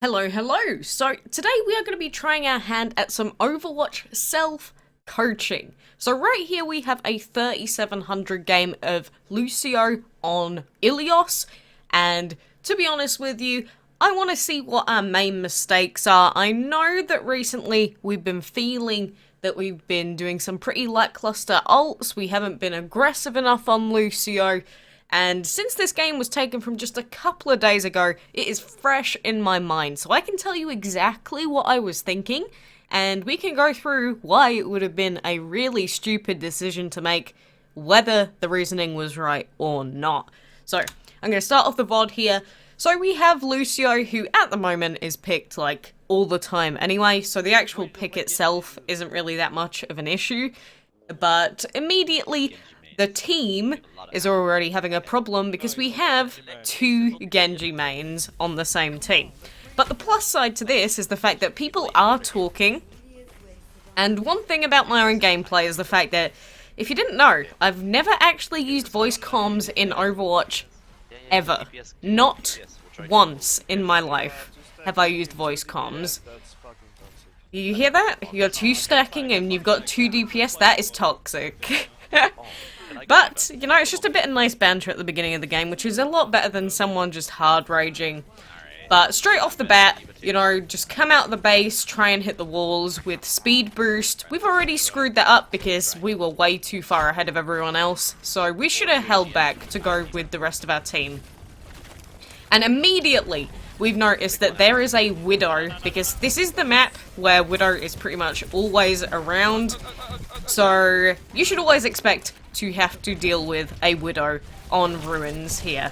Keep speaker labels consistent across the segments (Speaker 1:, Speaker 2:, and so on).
Speaker 1: Hello, hello! So today we are going to be trying our hand at some Overwatch self-coaching. So right here we have a 3700 game of Lucio on Ilios, and to be honest with you, I want to see what our main mistakes are. I know that recently we've been feeling that we've been doing some pretty lackluster ults, we haven't been aggressive enough on Lucio, and since this game was taken from just a couple of days ago, it is fresh in my mind, so I can tell you exactly what I was thinking, and we can go through why it would have been a really stupid decision to make, whether the reasoning was right or not. So, I'm going to start off the VOD here. So we have Lucio, who at the moment is picked, like, all the time anyway, so the actual pick itself isn't really that much of an issue, but immediately the team is already having a problem because we have two Genji mains on the same team. But the plus side to this is the fact that people are talking, and one thing about my own gameplay is the fact that, if you didn't know, I've never actually used voice comms in Overwatch, ever. Not once in my life have I used voice comms. You hear that? You're 2 stacking and you've got 2 DPS, that is toxic. But, you know, it's just a bit of nice banter at the beginning of the game, which is a lot better than someone just hard raging. But straight off the bat, you know, just come out of the base, try and hit the walls with speed boost. We've already screwed that up because we were way too far ahead of everyone else, so we should have held back to go with the rest of our team. And immediately, we've noticed that there is a Widow, because this is the map where Widow is pretty much always around. So, you should always expect to have to deal with a Widow on Ruins here.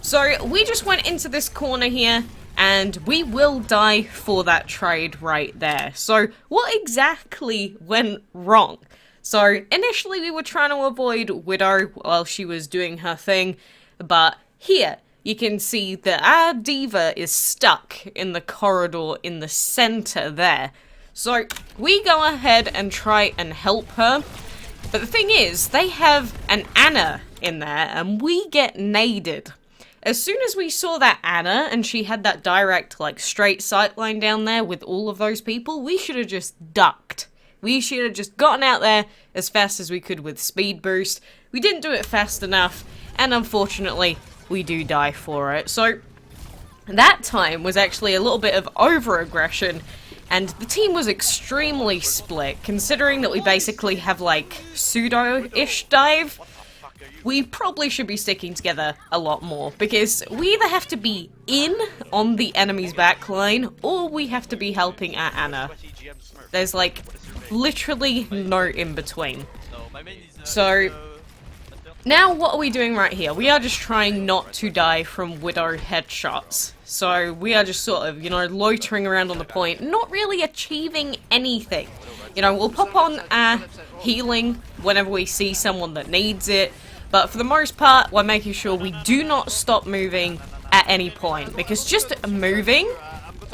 Speaker 1: So, we just went into this corner here, and we will die for that trade right there. So, what exactly went wrong? So, initially we were trying to avoid Widow while she was doing her thing, but here, you can see that our diva is stuck in the corridor in the center there. So, we go ahead and try and help her. But the thing is, they have an Anna in there, and we get naded. As soon as we saw that Anna, and she had that direct, like, straight sight line down there with all of those people, we should have just ducked. We should have just gotten out there as fast as we could with speed boost. We didn't do it fast enough, and unfortunately, we do die for it. So, that time was actually a little bit of over-aggression, and the team was extremely split, considering that we basically have, like, pseudo-ish dive. We probably should be sticking together a lot more, because we either have to be in on the enemy's backline, or we have to be helping our Anna. There's, like, literally no in-between. So, now what are we doing right here? We are just trying not to die from Widow headshots. So we are just sort of, you know, loitering around on the point, not really achieving anything. You know, we'll pop on our healing whenever we see someone that needs it, but for the most part, we're making sure we do not stop moving at any point, because just moving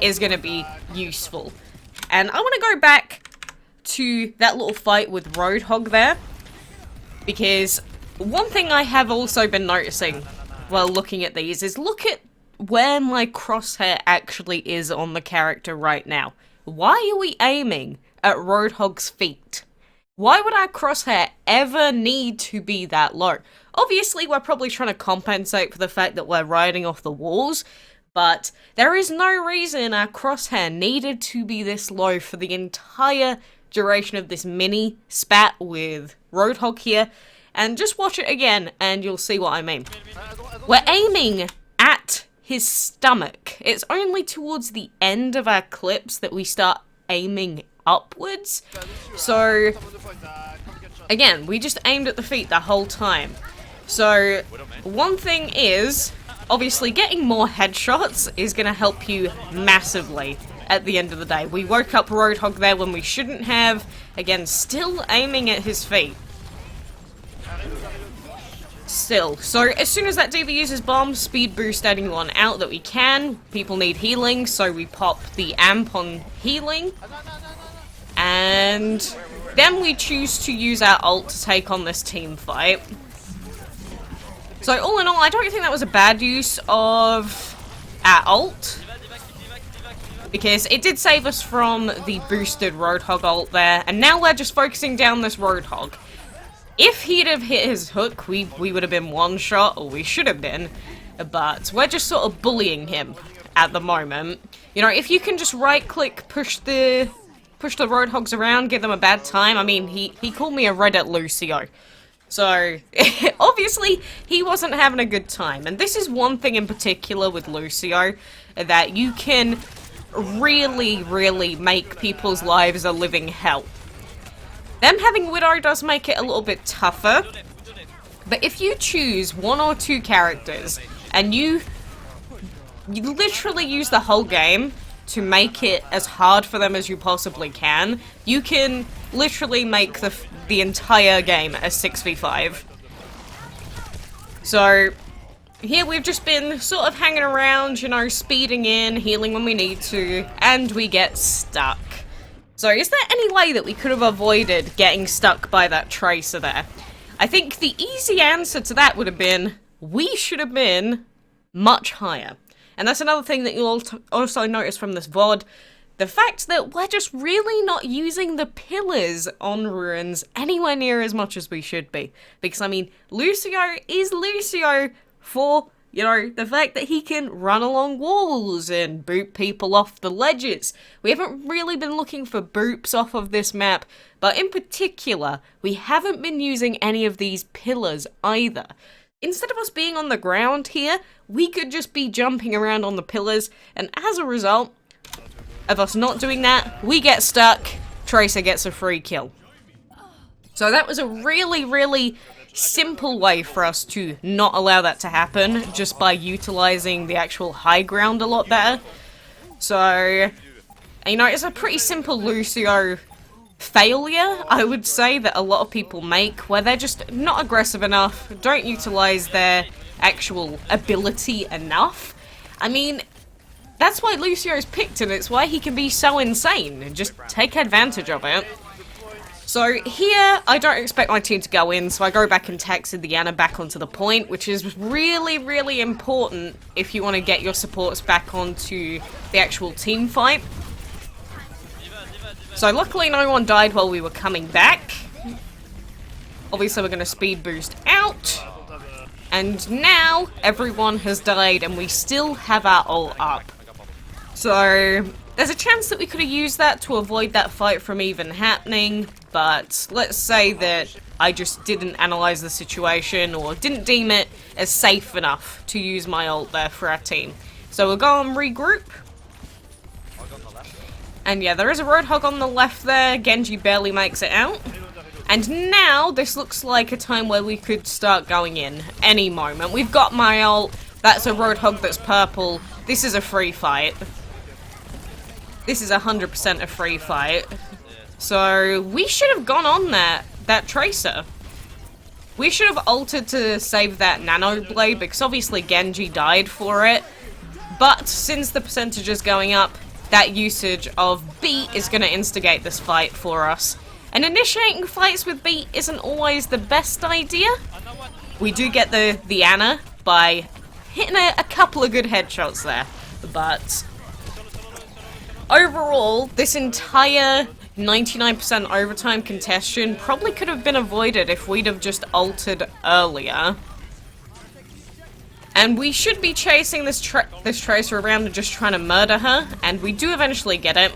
Speaker 1: is going to be useful. And I want to go back to that little fight with Roadhog there, because one thing I have also been noticing while looking at these is look at where my crosshair actually is on the character right now. Why are we aiming at Roadhog's feet? Why would our crosshair ever need to be that low? Obviously, we're probably trying to compensate for the fact that we're riding off the walls, but there is no reason our crosshair needed to be this low for the entire duration of this mini spat with Roadhog here. And just watch it again, and you'll see what I mean. We're aiming at his stomach. It's only towards the end of our clips that we start aiming upwards. So, again, we just aimed at the feet the whole time. So, one thing is, obviously getting more headshots is going to help you massively at the end of the day. We woke up Roadhog there when we shouldn't have. Again, still aiming at his feet. Still. So, as soon as that diva uses bomb, speed boost anyone out that we can. People need healing, so we pop the amp on healing. And then we choose to use our ult to take on this team fight. So, all in all, I don't think that was a bad use of our ult. because it did save us from the boosted Roadhog ult there, and now we're just focusing down this Roadhog. If he'd have hit his hook, we would have been one shot, or we should have been, but we're just sort of bullying him at the moment. You know, if you can just right-click, push the Roadhogs around, give them a bad time. I mean, he called me a Reddit Lucio. So, obviously, he wasn't having a good time. And this is one thing in particular with Lucio, that you can really, really make people's lives a living hell. Them having Widow does make it a little bit tougher. But if you choose one or two characters, and you literally use the whole game to make it as hard for them as you possibly can, you can literally make the entire game a 6v5. So, here we've just been sort of hanging around, you know, speeding in, healing when we need to, and we get stuck. So, is there any way that we could have avoided getting stuck by that Tracer there? I think the easy answer to that would have been, we should have been much higher. And that's another thing that you'll also notice from this VOD. The fact that we're just really not using the pillars on ruins anywhere near as much as we should be. Because, I mean, Lucio is Lucio for, you know, the fact that he can run along walls and boop people off the ledges. We haven't really been looking for boops off of this map, but in particular, we haven't been using any of these pillars either. Instead of us being on the ground here, we could just be jumping around on the pillars, and as a result of us not doing that, we get stuck, Tracer gets a free kill. So that was a really, really simple way for us to not allow that to happen, just by utilizing the actual high ground a lot better. So, you know, it's a pretty simple Lucio failure, I would say, that a lot of people make, where they're just not aggressive enough, don't utilize their actual ability enough. I mean, that's why Lucio's picked, and it's why he can be so insane. Just take advantage of it. So here, I don't expect my team to go in, so I go back and taxi the Ana back onto the point, which is really, really important if you want to get your supports back onto the actual team fight. So luckily no one died while we were coming back. Obviously we're going to speed boost out. And now everyone has died and we still have our ult up. So there's a chance that we could have used that to avoid that fight from even happening. But let's say that I just didn't analyze the situation or didn't deem it as safe enough to use my ult there for our team. So we'll go and regroup. And yeah, there is a Roadhog on the left there. Genji barely makes it out. And now, this looks like a time where we could start going in any moment. We've got my ult. That's a Roadhog that's purple. This is a free fight. This is 100% a free fight. So, we should have gone on that Tracer. We should have ulted to save that Nano Blade, because obviously Genji died for it. But, since the percentage is going up, that usage of beat is going to instigate this fight for us. And initiating fights with beat isn't always the best idea. We do get the Ana by hitting a couple of good headshots there. But overall, this entire 99% overtime contestation probably could have been avoided if we'd have just ulted earlier. And we should be chasing this Tracer around and just trying to murder her, and we do eventually get it.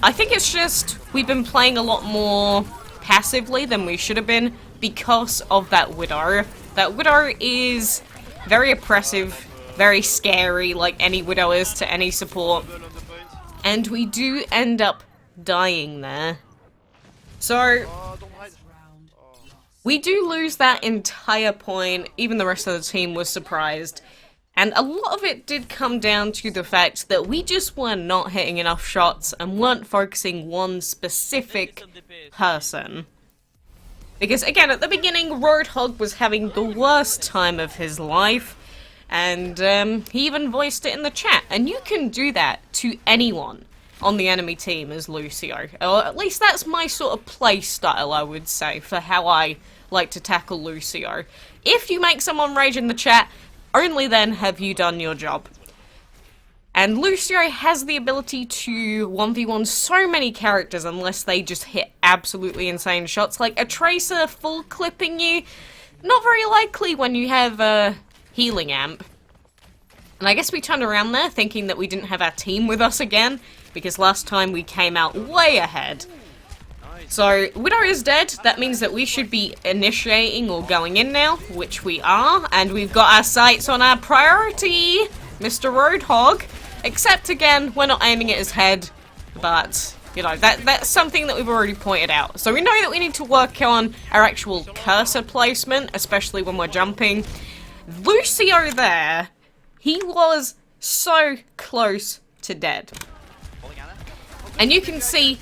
Speaker 1: I think it's just we've been playing a lot more passively than we should have been because of that Widow. That Widow is very oppressive, very scary, like any Widow is to any support. And we do end up dying there. So we do lose that entire point. Even the rest of the team was surprised. And a lot of it did come down to the fact that we just were not hitting enough shots and weren't focusing one specific person. Because again, at the beginning, Roadhog was having the worst time of his life. And he even voiced it in the chat. And you can do that to anyone on the enemy team as Lucio. Or at least that's my sort of play style, I would say, for how I like to tackle Lucio. If you make someone rage in the chat, only then have you done your job. And Lucio has the ability to 1v1 so many characters unless they just hit absolutely insane shots. Like a Tracer full clipping you, not very likely when you have a healing amp. And I guess we turned around there thinking that we didn't have our team with us again, because last time we came out way ahead. So, Widow is dead. That means that we should be initiating or going in now, which we are. And we've got our sights on our priority, Mr. Roadhog. Except, again, we're not aiming at his head. But, you know, that's something that we've already pointed out. So we know that we need to work on our actual cursor placement, especially when we're jumping. Lucio there, he was so close to dead. And you can see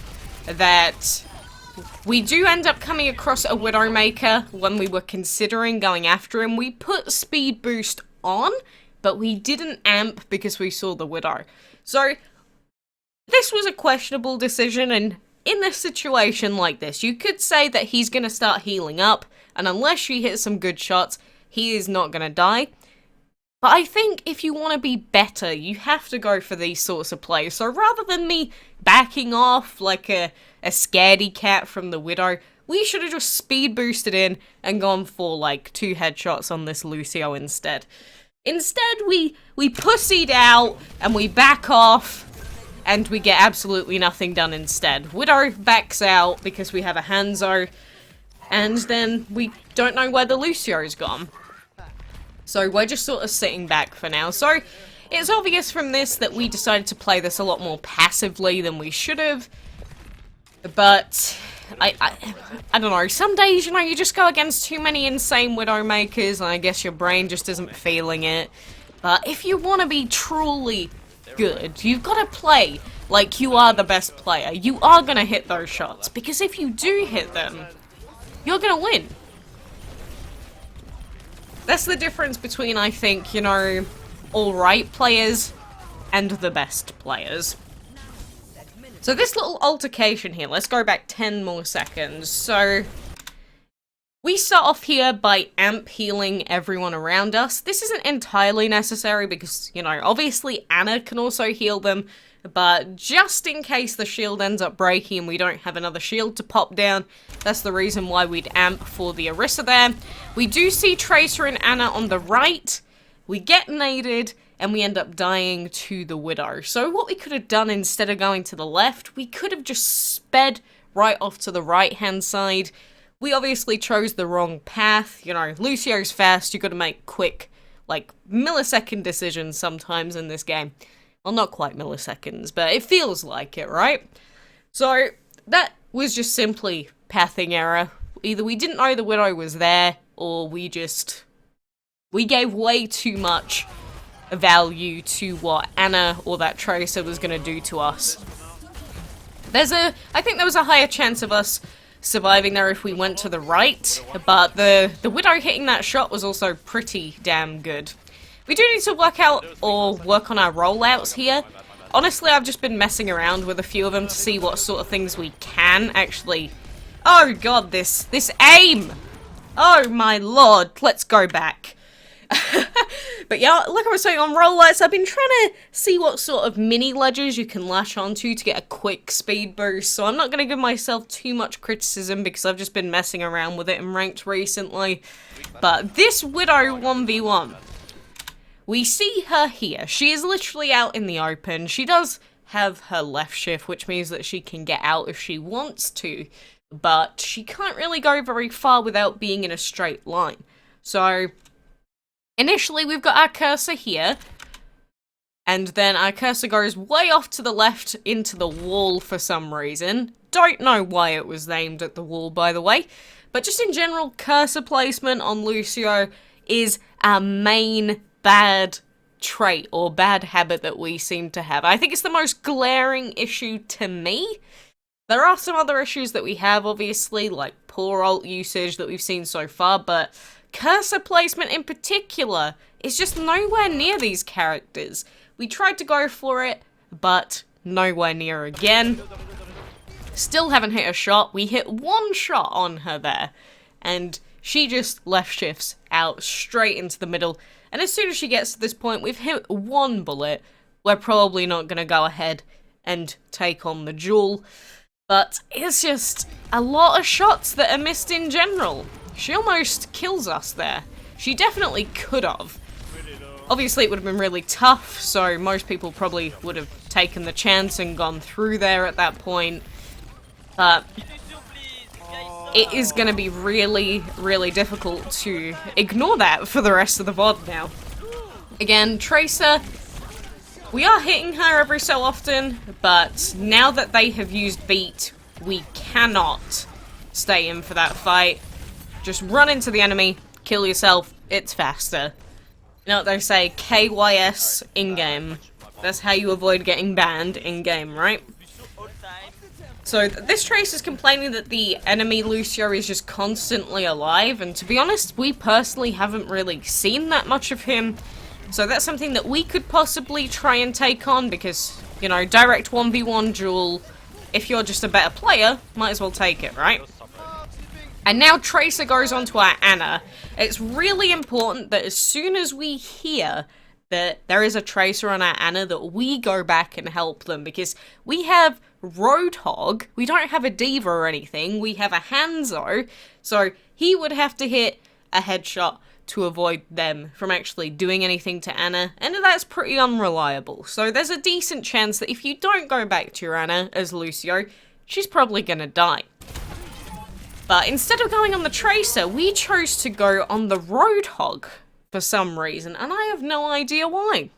Speaker 1: that we do end up coming across a Widowmaker when we were considering going after him. We put speed boost on, but we didn't amp because we saw the Widow. So, this was a questionable decision, and in a situation like this, you could say that he's going to start healing up, and unless you hit some good shots, he is not going to die. But I think if you want to be better, you have to go for these sorts of plays. So rather than me backing off like a scaredy cat from the Widow, we should have just speed boosted in and gone for like 2 headshots on this Lucio instead. Instead, we pussied out and we back off and we get absolutely nothing done instead. Widow backs out because we have a Hanzo, and then we don't know where the Lucio's gone. So we're just sort of sitting back for now. So it's obvious from this that we decided to play this a lot more passively than we should have. But I don't know. Some days, you know, you just go against too many insane Widowmakers, and I guess your brain just isn't feeling it. But if you want to be truly good, you've got to play like you are the best player. You are going to hit those shots, because if you do hit them, you're going to win. That's the difference between, I think, you know, alright players and the best players. So this little altercation here, let's go back 10 more seconds. So, we start off here by amp healing everyone around us. This isn't entirely necessary because, you know, obviously Anna can also heal them, but just in case the shield ends up breaking and we don't have another shield to pop down, that's the reason why we'd amp for the Orisa there. We do see Tracer and Anna on the right. We get naded, and we end up dying to the Widow. So what we could have done instead of going to the left, we could have just sped right off to the right-hand side. We obviously chose the wrong path. You know, Lucio's fast, you gotta make quick, like, millisecond decisions sometimes in this game. Well, not quite milliseconds, but it feels like it, right? So, that was just simply pathing error. Either we didn't know the Widow was there, or we gave way too much value to what Anna or that Tracer was going to do to us. I think there was a higher chance of us surviving there if we went to the right, but the Widow hitting that shot was also pretty damn good. We do need to work on our rollouts here. Honestly, I've just been messing around with a few of them to see what sort of things we can actually... Oh god, this aim! Oh my lord, let's go back. But yeah, like I was saying, on rollouts, I've been trying to see what sort of mini ledges you can lash onto to get a quick speed boost, so I'm not going to give myself too much criticism because I've just been messing around with it in ranked recently. But this Widow 1v1, we see her here. She is literally out in the open. She does have her left shift, which means that she can get out if she wants to, but she can't really go very far without being in a straight line. So initially, we've got our cursor here, and then our cursor goes way off to the left into the wall for some reason. Don't know why it was aimed at the wall, by the way. But just in general, cursor placement on Lucio is our main bad trait or bad habit that we seem to have. I think it's the most glaring issue to me. There are some other issues that we have, obviously, like poor ult usage that we've seen so far, but cursor placement in particular is just nowhere near these characters. We tried to go for it, but nowhere near again. Still haven't hit a shot. We hit one shot on her there, and she just left shifts out straight into the middle. And as soon as she gets to this point, we've hit one bullet, we're probably not going to go ahead and take on the duel. But it's just a lot of shots that are missed in general. She almost kills us there. She definitely could have. Obviously, it would have been really tough, so most people probably would have taken the chance and gone through there at that point. But it is going to be really, really difficult to ignore that for the rest of the VOD now. Again, Tracer, we are hitting her every so often, but now that they have used beat, we cannot stay in for that fight. Just run into the enemy, kill yourself, it's faster. You know what they say, KYS in-game. That's how you avoid getting banned in-game, right? So this Trace is complaining that the enemy Lucio is just constantly alive, and to be honest, we personally haven't really seen that much of him. So that's something that we could possibly try and take on, because, you know, direct 1v1 duel, if you're just a better player, might as well take it, right? And now Tracer goes on to our Ana. It's really important that as soon as we hear that there is a Tracer on our Ana, that we go back and help them, because we have Roadhog, we don't have a Diva or anything, we have a Hanzo, so he would have to hit a headshot to avoid them from actually doing anything to Ana, and that's pretty unreliable. So there's a decent chance that if you don't go back to your Ana as Lucio, she's probably gonna die. But instead of going on the Tracer, we chose to go on the Roadhog for some reason, and I have no idea why.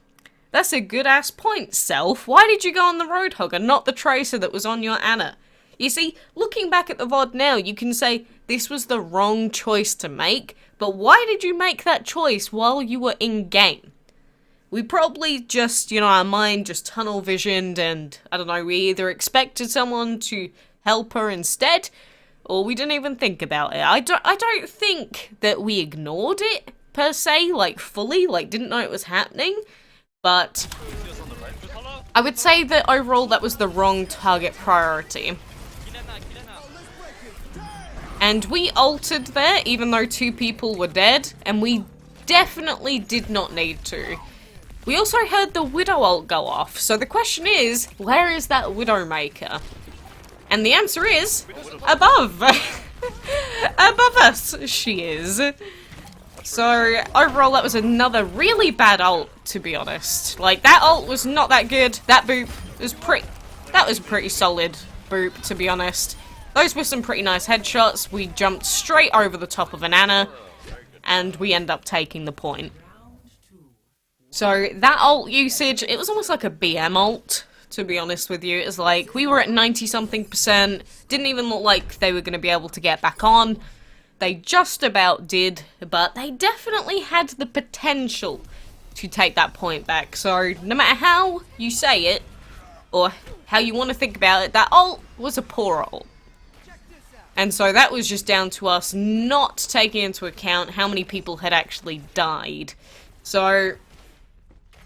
Speaker 1: That's a good ass point, Self. Why did you go on the Roadhog and not the Tracer that was on your Ana? You see, looking back at the VOD now, you can say this was the wrong choice to make, but why did you make that choice while you were in-game? We probably just, you know, our mind just tunnel visioned, and, I don't know, we either expected someone to help her instead, or we didn't even think about it. I don't think that we ignored it, per se, like, fully, like, didn't know it was happening, but I would say that overall that was the wrong target priority. And we altered there, even though 2 people were dead, and we definitely did not need to. We also heard the Widow ult go off, so the question is, where is that Widowmaker? And the answer is, above! Above us, she is. So, overall, that was another really bad ult, to be honest. Like, that ult was not that good. That boop was that was a pretty solid boop, to be honest. Those were some pretty nice headshots. We jumped straight over the top of an Ana, and we end up taking the point. So, that ult usage, it was almost like a BM ult, to be honest with you. It was like, we were at 90-something%, didn't even look like they were going to be able to get back on. They just about did, but they definitely had the potential to take that point back. So, no matter how you say it, or how you want to think about it, that ult was a poor ult. And so that was just down to us not taking into account how many people had actually died. So,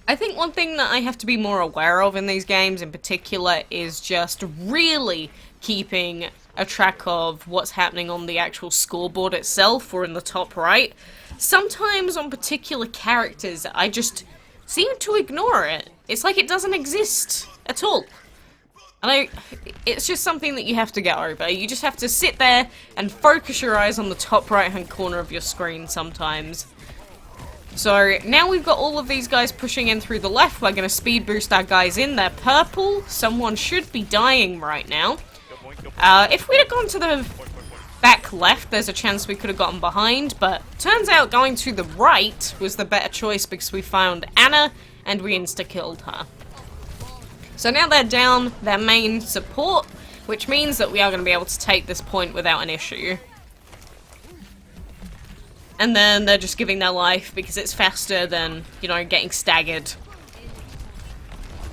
Speaker 1: I think one thing that I have to be more aware of in these games in particular is just really keeping a track of what's happening on the actual scoreboard itself, or in the top right. Sometimes on particular characters, I just seem to ignore it. It's like it doesn't exist at all. And it's just something that you have to get over. You just have to sit there and focus your eyes on the top right-hand corner of your screen sometimes. So, now we've got all of these guys pushing in through the left. We're going to speed boost our guys in. They're purple. Someone should be dying right now. If we'd have gone to the back left, there's a chance we could have gotten behind, but turns out going to the right was the better choice because we found Ana and we insta-killed her. So now they're down their main support, which means that we are going to be able to take this point without an issue. And then they're just giving their life because it's faster than, you know, getting staggered.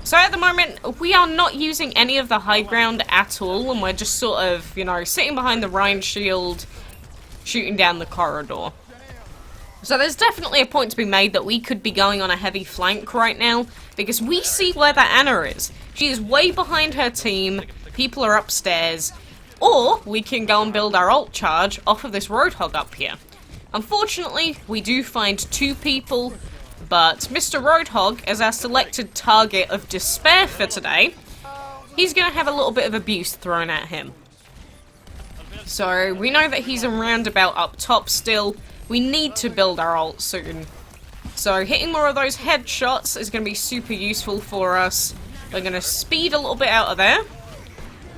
Speaker 1: So at the moment, we are not using any of the high ground at all, and we're just sort of, you know, sitting behind the Rhine shield, shooting down the corridor. So there's definitely a point to be made that we could be going on a heavy flank right now, because we see where that Ana is. She is way behind her team, people are upstairs, or we can go and build our ult charge off of this Roadhog up here. Unfortunately, we do find 2 people, But Mr. Roadhog, as our selected target of despair for today, he's going to have a little bit of abuse thrown at him. So we know that he's a roundabout up top still. We need to build our ult soon. So hitting more of those headshots is going to be super useful for us. We're going to speed a little bit out of there.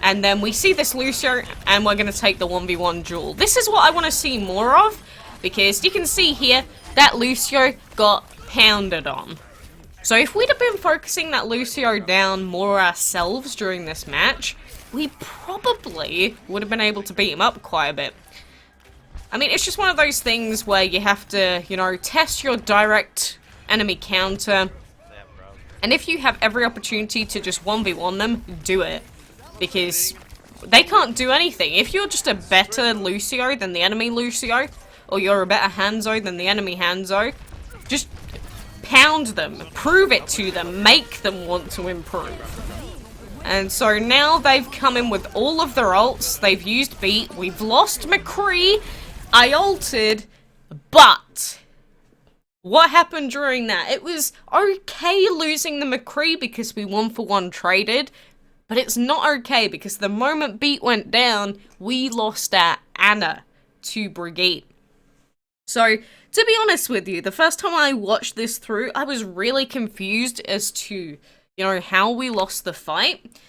Speaker 1: And then we see this Lucio, and we're going to take the 1v1 duel. This is what I want to see more of, because you can see here that Lucio got pounded on. So if we'd have been focusing that Lucio down more ourselves during this match, we probably would have been able to beat him up quite a bit. I mean, it's just one of those things where you have to, you know, test your direct enemy counter. And if you have every opportunity to just 1v1 them, do it. Because they can't do anything. If you're just a better Lucio than the enemy Lucio, or you're a better Hanzo than the enemy Hanzo, just pound them, prove it to them, make them want to improve. And so now they've come in with all of their ults, they've used beat, we've lost McCree, I ulted, but what happened during that? It was okay losing the McCree because we 1-for-1 traded, but it's not okay because the moment beat went down, we lost our Ana to Brigitte. So, to be honest with you, the first time I watched this through, I was really confused as to, you know, how we lost the fight.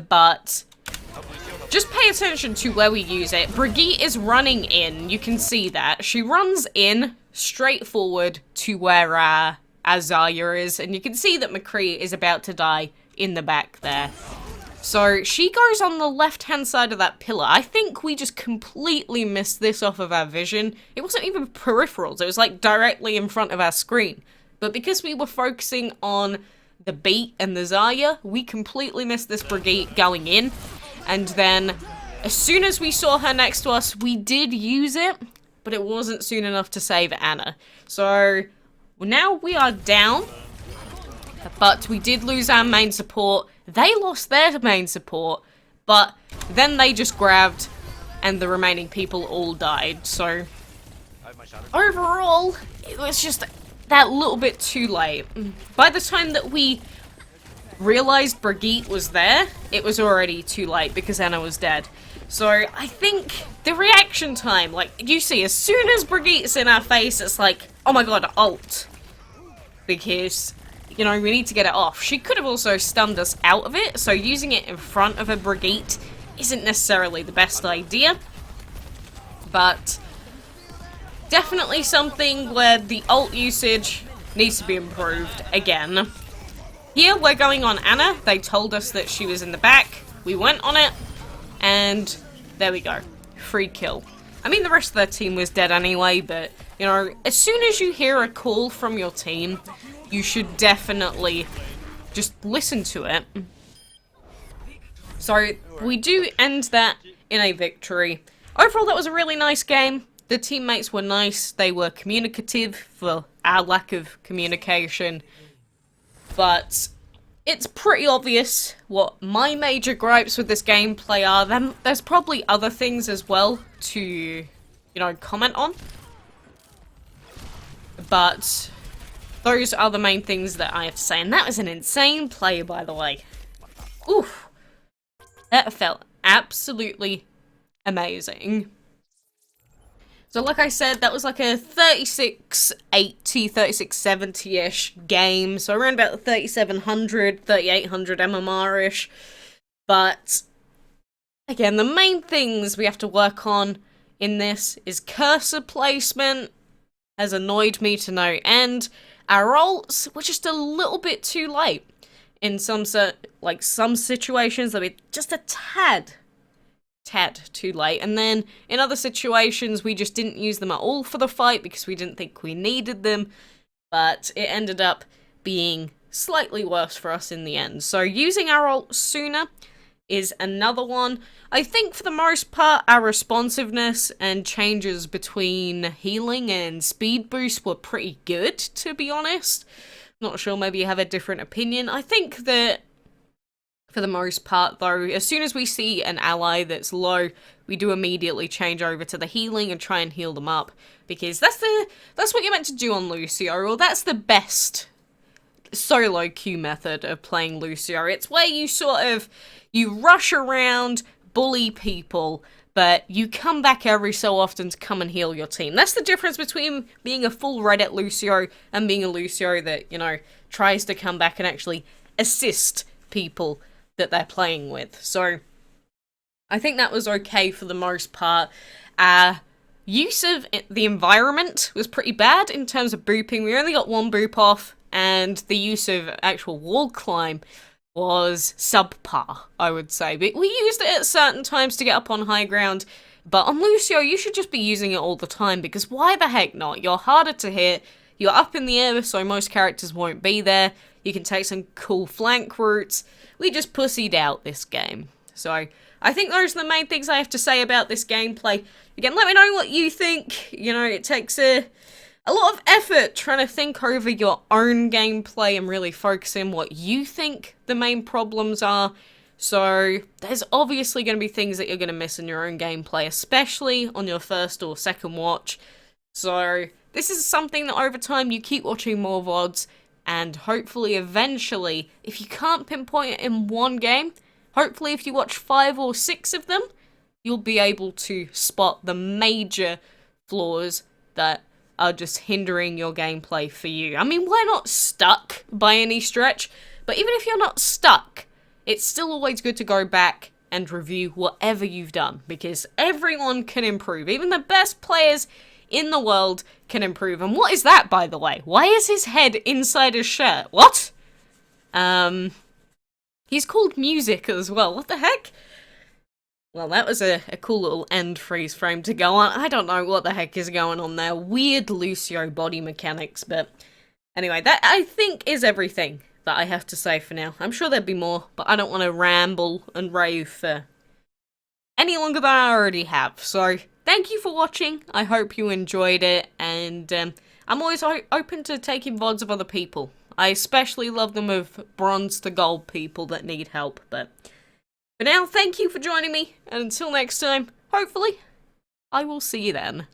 Speaker 1: But just pay attention to where we use it. Brigitte is running in, you can see that. She runs in straight forward to where our Zarya is, and you can see that McCree is about to die in the back there. So she goes on the left-hand side of that pillar. I think we just completely missed this off of our vision. It wasn't even peripherals. It was like directly in front of our screen. But because we were focusing on the beat and the Zarya, we completely missed this Brigitte going in. And then as soon as we saw her next to us, we did use it, but it wasn't soon enough to save Ana. So now we are down, but we did lose our main support. They lost their main support, but then they just grabbed and the remaining people all died. So overall, it was just that little bit too late. By the time that we realized Brigitte was there, it was already too late because Ana was dead. So I think the reaction time, like you see, as soon as Brigitte's in our face, it's like, oh my god, ult. Because, you know, we need to get it off. She could have also stunned us out of it, so using it in front of a Brigitte isn't necessarily the best idea. But definitely something where the ult usage needs to be improved again. Here we're going on Ana. They told us that she was in the back. We went on it, and there we go. Free kill. I mean, the rest of their team was dead anyway, but, you know, as soon as you hear a call from your team, you should definitely just listen to it. So, we do end that in a victory. Overall, that was a really nice game. The teammates were nice. They were communicative for our lack of communication. But it's pretty obvious what my major gripes with this gameplay are. Then there's probably other things as well to, you know, comment on. But those are the main things that I have to say. And that was an insane play, by the way. Oof. That felt absolutely amazing. So like I said, that was like a 3680, 3670-ish game. So around about the 3700, 3800 MMR-ish. But again, the main things we have to work on in this is cursor placement. Has annoyed me to no end. Our ults were just a little bit too late. In some situations, they'll be just a tad too late, and then in other situations we just didn't use them at all for the fight because we didn't think we needed them, but it ended up being slightly worse for us in the end. So using our ult sooner is another one. I think for the most part our responsiveness and changes between healing and speed boost were pretty good, to be honest. Not sure, maybe you have a different opinion. I think that for the most part, though. As soon as we see an ally that's low, we do immediately change over to the healing and try and heal them up, because that's what you're meant to do on Lucio, or that's the best solo queue method of playing Lucio. It's where you rush around, bully people, but you come back every so often to come and heal your team. That's the difference between being a full Reddit Lucio and being a Lucio that, tries to come back and actually assist people that they're playing with. So I think that was okay for the most part. Use of the environment was pretty bad in terms of booping. We only got one boop off, and the use of actual wall climb was subpar, I would say. But we used it at certain times to get up on high ground. But on Lucio, you should just be using it all the time, because why the heck not? You're harder to hit, you're up in the air, so most characters won't be there. You can take some cool flank routes. We just pussied out this game. So I think those are the main things I have to say about this gameplay. Again, let me know what you think. It takes a lot of effort trying to think over your own gameplay and really focus in what you think the main problems are. So there's obviously going to be things that you're going to miss in your own gameplay, especially on your first or second watch. So this is something that over time you keep watching more VODs, and hopefully eventually, if you can't pinpoint it in one game, hopefully if you watch 5 or 6 of them, you'll be able to spot the major flaws that are just hindering your gameplay for you. I mean, we're not stuck by any stretch, but even if you're not stuck, it's still always good to go back and review whatever you've done, because everyone can improve. Even the best players in the world can improve. And what is that, by the way? Why is his head inside his shirt? What? He's called Music as well. What the heck? Well, that was a cool little end freeze frame to go on. I don't know what the heck is going on there. Weird Lucio body mechanics, but anyway, that I think is everything that I have to say for now. I'm sure there'd be more, but I don't want to ramble and rave for any longer than I already have. So thank you for watching. I hope you enjoyed it, and I'm always open to taking VODs of other people. I especially love them of bronze to gold people that need help, but for now, thank you for joining me, and until next time, hopefully, I will see you then.